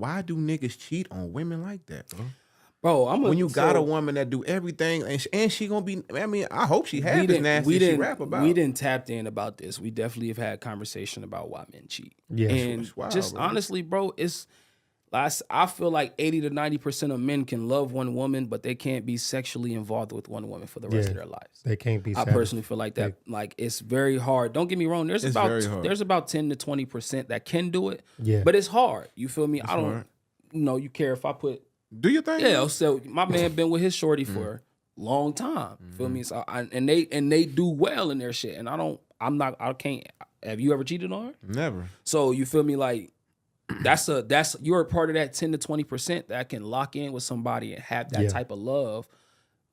why do niggas cheat on women like that, bro? Bro, When you got a woman that do everything and she gonna be, I mean, I hope she has as nasty as she rap about. We didn't tap in about this. We definitely have had conversation about why men cheat. Yeah. And wild, just bro. honestly, bro, I feel like 80 to 90% of men can love one woman, but they can't be sexually involved with one woman for the rest of their lives. They can't be. I personally feel like that. Like it's very hard. Don't get me wrong. There's about 10 to 20% that can do it. Yeah. But it's hard. You feel me? I don't hard. you care if I put. Do your thing. Yeah. So my man been with his shorty for a long time. Feel me? So and they do well in their shit. And I can't. Have you ever cheated on her? Never. So you feel me? Like you're a part of that 10 to 20% that can lock in with somebody and have that type of love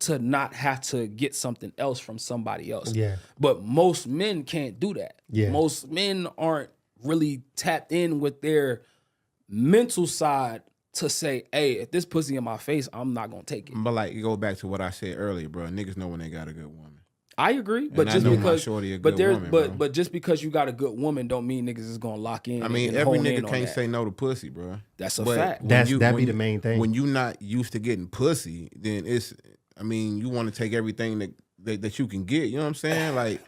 to not have to get something else from somebody else. Yeah. But most men can't do that. Yeah. Most men aren't really tapped in with their mental side to say, hey, if this pussy in my face, I'm not gonna take it. But like, you go back to what I said earlier, bro. Niggas know when they got a good woman. I agree, but I just know my because, shorty a but good there's, woman, bro. but just because you got a good woman, don't mean niggas is gonna lock in. I mean, and every hone in nigga on can't that. say no to pussy, bro. That's a But fact. when That be when the main thing. When you not used to getting pussy, then I mean, you want to take everything that you can get. You know what I'm saying? Like,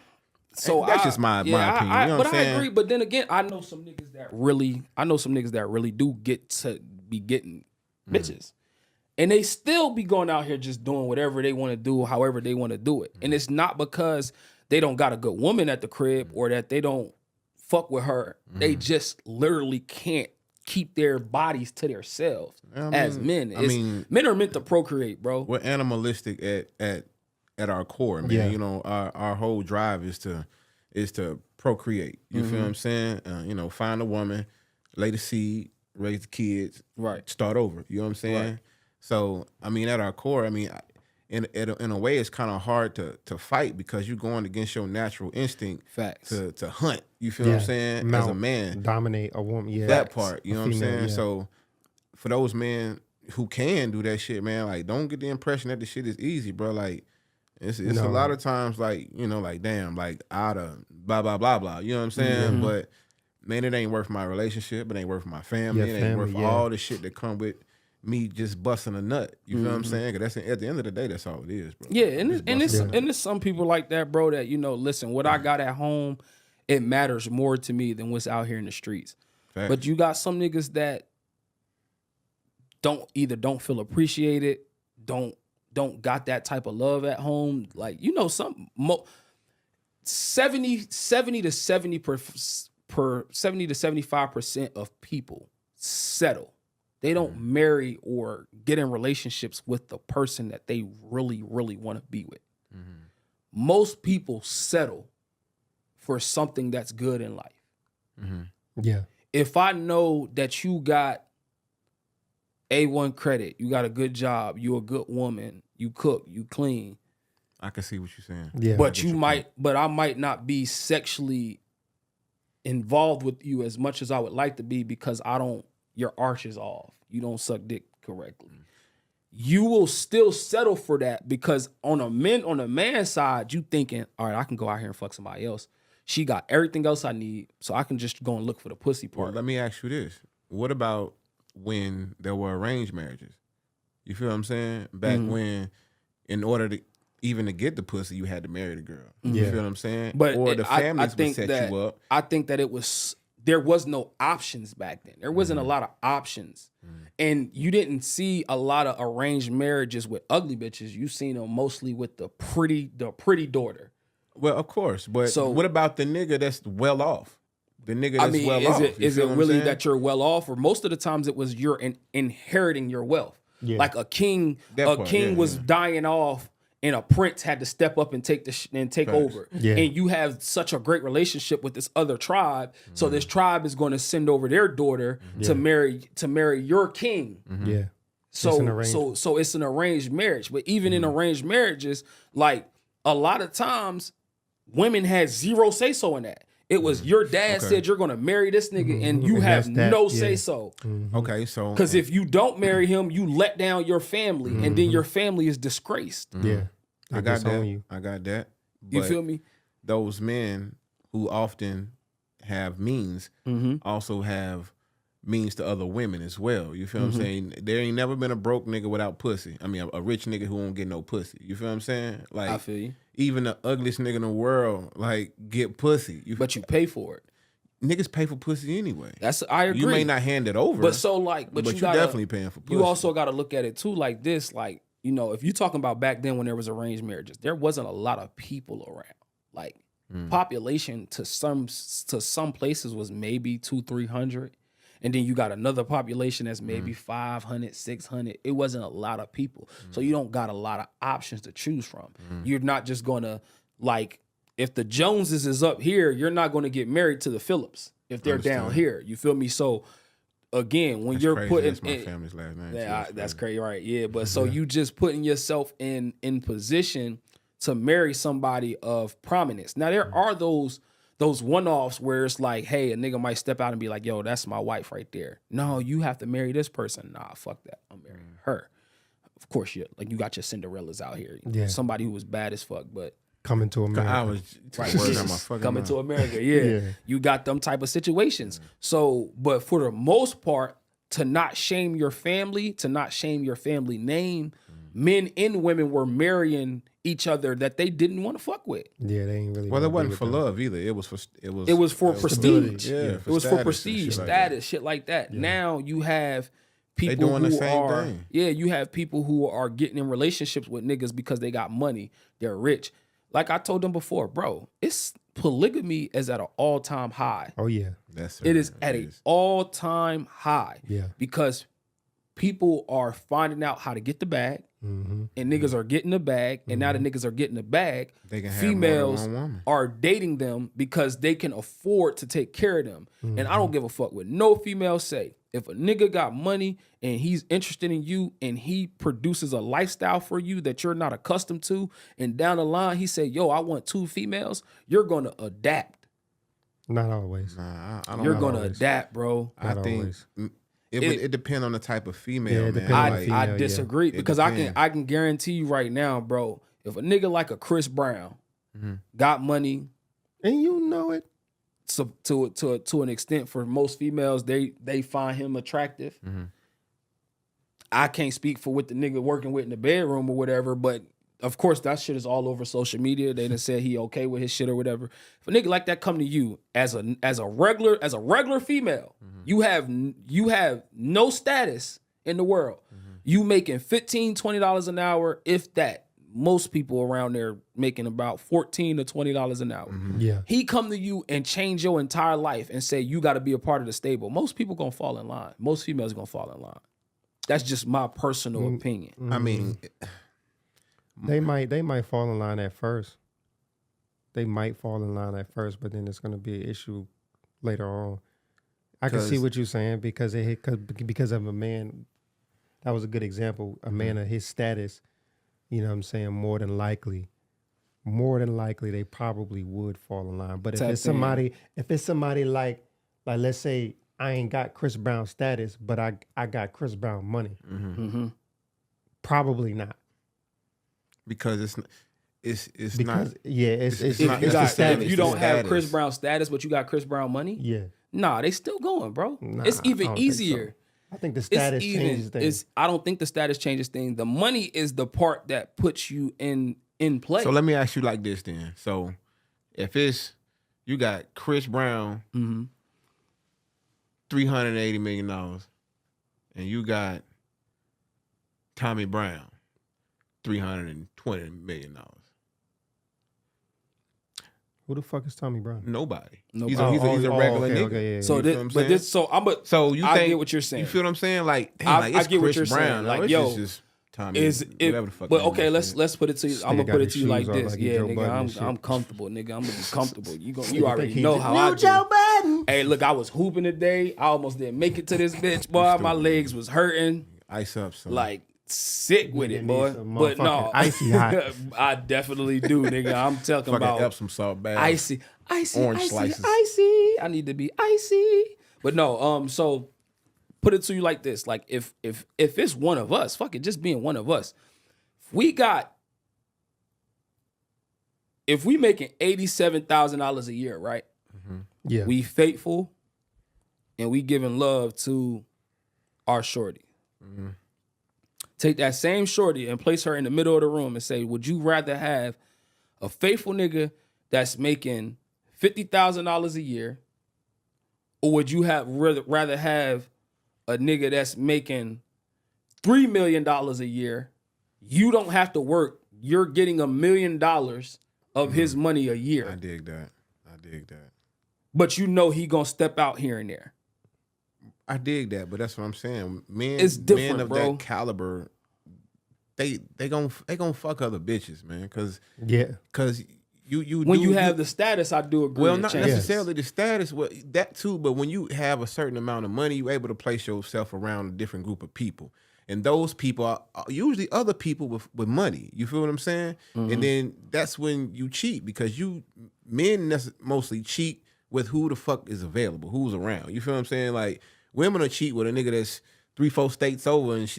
So that's just my opinion. You know what but I'm saying? I agree. But then again, I know some niggas that really do get to be getting bitches, and they still be going out here just doing whatever they want to do, however they want to do it. And it's not because they don't got a good woman at the crib or that they don't fuck with her. They just literally can't keep their bodies to themselves as men. Men are meant to procreate, bro. We're animalistic at our core, man. Yeah. You know, our whole drive is to procreate. You feel what I'm saying? You know, find a woman, lay the seed, raise the kids, Right. start over. You know what I'm saying? Right. So, I mean, at our core, I mean, in a way, it's kind of hard to fight because you're going against your natural instinct. Facts. To hunt. You feel what I'm saying? As a man, dominate a woman. Yeah. that part. You know what I'm female, saying? yeah. So, for those men who can do that shit, man, like, don't get the impression that the shit is easy, bro. Like, it's a lot of times, like, you know, like, damn, like, out of blah, blah, blah, blah. You know what I'm saying? But, man, it ain't worth my relationship. It ain't worth my family. Yeah, it ain't worth family, all the shit that come with me just busting a nut. You feel what I'm saying? Because at the end of the day, that's all it is, bro. Yeah, and there's some people like that, bro, that, you know, listen, what I got at home, it matters more to me than what's out here in the streets. Facts. But you got some niggas that don't feel appreciated, don't got that type of love at home. Like, you know, 70 to 75% of people settle. They don't marry or get in relationships with the person that they really, really want to be with. Most people settle for something that's good in life. Yeah. If I know that you got A1 credit, you got a good job, you a good woman, you cook, you clean, I can see what you're saying. Yeah. but I might not be sexually involved with you as much as I would like to be because your arch is off. You don't suck dick correctly. You will still settle for that because on a man side, you thinking, all right, I can go out here and fuck somebody else. She got everything else I need, so I can just go and look for the pussy part. Well, let me ask you this. What about when there were arranged marriages? You feel what I'm saying? Back when, in order to even to get the pussy, you had to marry the girl. You feel what I'm saying? But or the families I think would set that, you up. I think that there was no options back then. There wasn't a lot of options. And you didn't see a lot of arranged marriages with ugly bitches. You seen them mostly with the pretty daughter. Well, of course. But So- what about the nigga that's well off? The nigga that's well off. Is it really that you're well off? Or most of the times it was you're inheriting your wealth. Yeah. Like a king That was part, dying off and a prince had to step up and take take over. Yeah. And you have such a great relationship with this other tribe. So this tribe is going to send over their daughter to marry your king. Yeah. So It's an arranged- so it's an arranged marriage. But even in arranged marriages, like a lot of times women had zero say so in that. It was your dad said you're gonna marry this nigga and you And have that's that, no yeah. say so. Okay, so Because if you don't marry him, you let down your family and then your family is disgraced. Yeah. I They got disown that. you. I got that. You But feel me? those men who often have means also have means to other women as well. You feel what I'm saying? There ain't never been a broke nigga without pussy. I mean, a rich nigga who won't get no pussy. You feel what I'm saying? Like, I feel you. even the ugliest nigga in the world, like, get pussy. But you pay for it. Niggas pay for pussy anyway. I agree. You may not hand it over, but so like, but you gotta, definitely paying for pussy. You also got to look at it too, like this, like, you know, if you're talking about back then when there was arranged marriages, there wasn't a lot of people around. Like, population to some places was maybe 200-300. And then you got another population that's maybe 500, 600. It wasn't a lot of people. So you don't got a lot of options to choose from. You're not just going to, like, if the Joneses is up here, you're not going to get married to the Phillips if they're down here. You feel me? So, again, when you're crazy. putting... That's my family's last name. Yeah, that's crazy, right? Yeah, but so you just putting yourself in position to marry somebody of prominence. Now, there are those one-offs where it's like, hey, a nigga might step out and be like, yo, that's my wife right there. No, you have to marry this person. Nah, fuck that. I'm marrying her. Of course, you got your Cinderellas out here. Yeah. Somebody who was bad as fuck, but Coming to America. I was coming to America. Yeah. You got them type of situations. So, but for the most part, to not shame your family, to not shame your family name, men and women were marrying each other that they didn't want to fuck with. Yeah, they ain't really. Well, it wasn't for love either. It was for prestige. Yeah, it was for prestige, status, shit like that. Yeah. Now you have people doing who the same are thing. Yeah, you have people who are getting in relationships with niggas because they got money, they're rich. Like I told them before, bro, polygamy is at an all-time high. Oh yeah, it is at an all-time high. Yeah, because people are finding out how to get the bag, and niggas are getting the bag, and now the niggas are getting the bag. They can have females more than one woman. are dating them because they can afford to take care of them. And I don't give a fuck what no female say. If a nigga got money and he's interested in you and he produces a lifestyle for you that you're not accustomed to, and down the line he said, yo, I want 2 females, you're going to adapt. Not always. Nah, I don't You're know. going to adapt, bro. I think it depends on the type of female, Yeah, man. I disagree because depends. I can guarantee you right now, bro, if a nigga like a Chris Brown got money, and you know it, so to an extent, for most females, they find him attractive. I can't speak for what the nigga working with in the bedroom or whatever, but of course that shit is all over social media. They done said he okay with his shit or whatever. If a nigga like that come to you as a regular female, you have no status in the world. You making $15-$20 an hour, if that. Most people around there making about $14 to $20 an hour. Yeah. He come to you and change your entire life and say you got to be a part of the stable. Most people gonna fall in line. Most females gonna fall in line. That's just my personal opinion. I mean, they might fall in line at first. They might fall in line at first, but then it's gonna be an issue later on. I can see what you're saying because of a man. That was a good example. A man of his status. You know what I'm saying? More than likely, they probably would fall in line. But if it's somebody like let's say I ain't got Chris Brown status, but I got Chris Brown money, probably not. Because it's because, not. Yeah, it's if you don't have Chris Brown status, but you got Chris Brown money, yeah, nah, they still going, bro. Nah, it's even easier. I think the status changes things. I don't think the status changes things. The money is the part that puts you in play. So let me ask you like this then. So if you got Chris Brown, $380 million, and you got Tommy Brown, $320 million. Who the fuck is Tommy Brown? Nobody. Nobody. He's a regular nigga. Okay, yeah. So you I get what you're saying. You feel what I'm saying? Like, damn, I it's get what Chris you're Brown. saying. Like, it's yo, just Tommy. Whatever the fuck. But okay, let's put it to you. I'm gonna put it to you like this. Like Yeah, Joe nigga, Budden I'm comfortable, nigga. I'm gonna be comfortable. You already know how I do. Joe Budden. Hey, look, I was hooping today. I almost didn't make it to this bitch, boy. My legs was hurting. Ice up, son. Like, sick with it, boy. But no, icy hot. I definitely do, nigga. I'm talking fucking about Epsom salt bath. icy, Orange slices. icy. I need to be icy. But no, so put it to you like this: like if it's one of us, fuck it, just being one of us. If we making $87,000 a year, right? Yeah. We faithful and we giving love to our shorty. Take that same shorty and place her in the middle of the room and say, would you rather have a faithful nigga that's making $50,000 a year, or would you rather have a nigga that's making $3 million a year? You don't have to work. You're getting $1 million of his money a year. I dig that. But you know he gonna step out here and there. I dig that, but that's what I'm saying. It's different, men of bro. that caliber, they gonna fuck other bitches, man. Cause you when you have the status, I do agree. Well, not necessarily the status, well, that too, but when you have a certain amount of money, you're able to place yourself around a different group of people. And those people are usually other people with money. You feel what I'm saying? Mm-hmm. And then that's when you cheat, because men mostly cheat with who the fuck is available, who's around. You feel what I'm saying? Like, women will cheat with a nigga that's 3-4 states over, and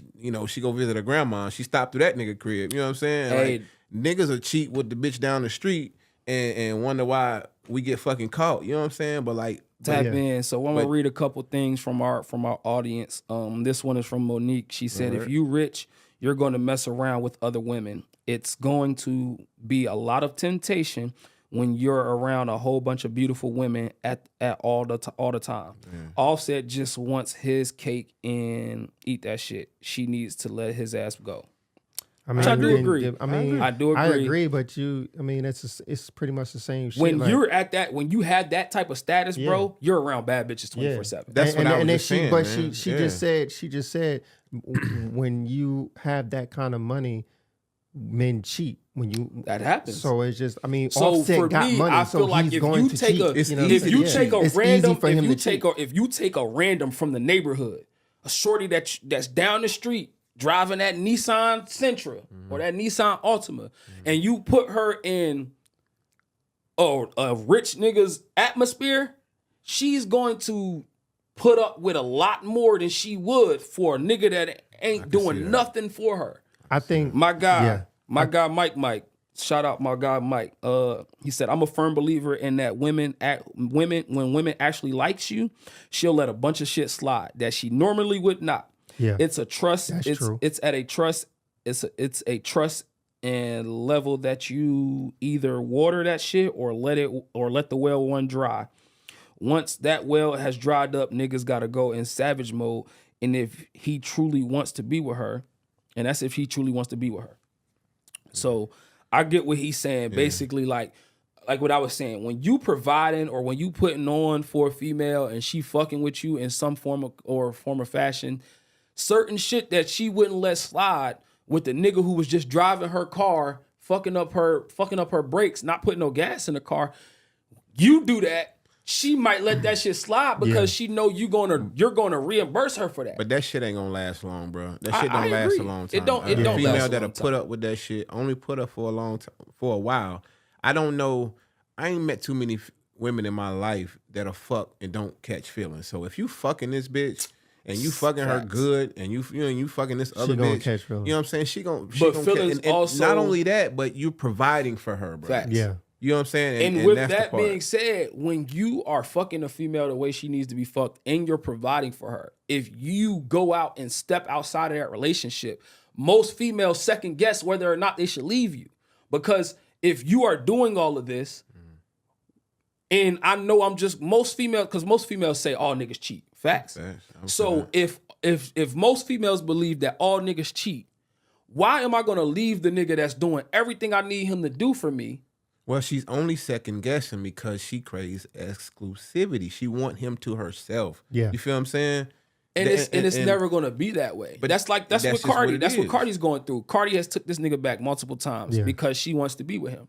she go visit her grandma. And she stopped through that nigga crib. You know what I'm saying? Hey. Like, niggas will cheat with the bitch down the street and wonder why we get fucking caught. You know what I'm saying? But like, tap in. So I'm gonna read a couple things from our audience. This one is from Monique. She said, if you rich, you're going to mess around with other women. It's going to be a lot of temptation when you're around a whole bunch of beautiful women at all the time. Yeah. Offset just wants his cake and eat that shit. She needs to let his ass go. I mean, I do agree. I agree, but it's pretty much the same shit. When you're at that, when you had that type of status, bro, you're around bad bitches 24/7. That's what I was just saying. But she just said, when you have that kind of money, men cheat. That happens. So it's just, so Offset for got me, money, I feel like if you take a random from the neighborhood, a shorty that's down the street driving that Nissan Sentra or that Nissan Altima, and you put her in a rich nigga's atmosphere, she's going to put up with a lot more than she would for a nigga that ain't doing nothing for her. I think my guy Mike, shout out my guy Mike. He said, I'm a firm believer in that when women actually likes you, she'll let a bunch of shit slide that she normally would not. Yeah, it's a trust. That's true. It's at a trust. It's a trust and level that you either water that shit or let the well run dry. Once that well has dried up, niggas gotta go in savage mode. And if he truly wants to be with her, and that's if he truly wants to be with her. So I get what he's saying. Yeah. Basically, like what I was saying, when you providing or when you putting on for a female and she fucking with you in some form of fashion, certain shit that she wouldn't let slide with the nigga who was just driving her car, fucking up her brakes, not putting no gas in the car. You do that, she might let that shit slide because she know you're gonna reimburse her for that. But that shit ain't gonna last long, bro. That shit don't last a long time. It don't female last that'll put up with that shit only put up for a long time, for a while. I don't know. I ain't met too many women in my life that'll fuck and don't catch feelings. So if you fucking this bitch and you fucking her good, and you fucking this other bitch, catch feelings. You know what I'm saying? She gonna feelings and also. Not only that, but you providing for her, bro. Facts. Yeah. You know what I'm saying? And with that being said, when you are fucking a female the way she needs to be fucked and you're providing for her, if you go out and step outside of that relationship, most females second guess whether or not they should leave you. Because if you are doing all of this, and I know most females say all niggas cheat. Facts. So if most females believe that all niggas cheat, why am I gonna leave the nigga that's doing everything I need him to do for me? Well, she's only second guessing because she craves exclusivity. She want him to herself. Yeah. You feel what I'm saying? And it's never gonna be that way. But that's what Cardi. That's what Cardi's going through. Cardi has took this nigga back multiple times because she wants to be with him.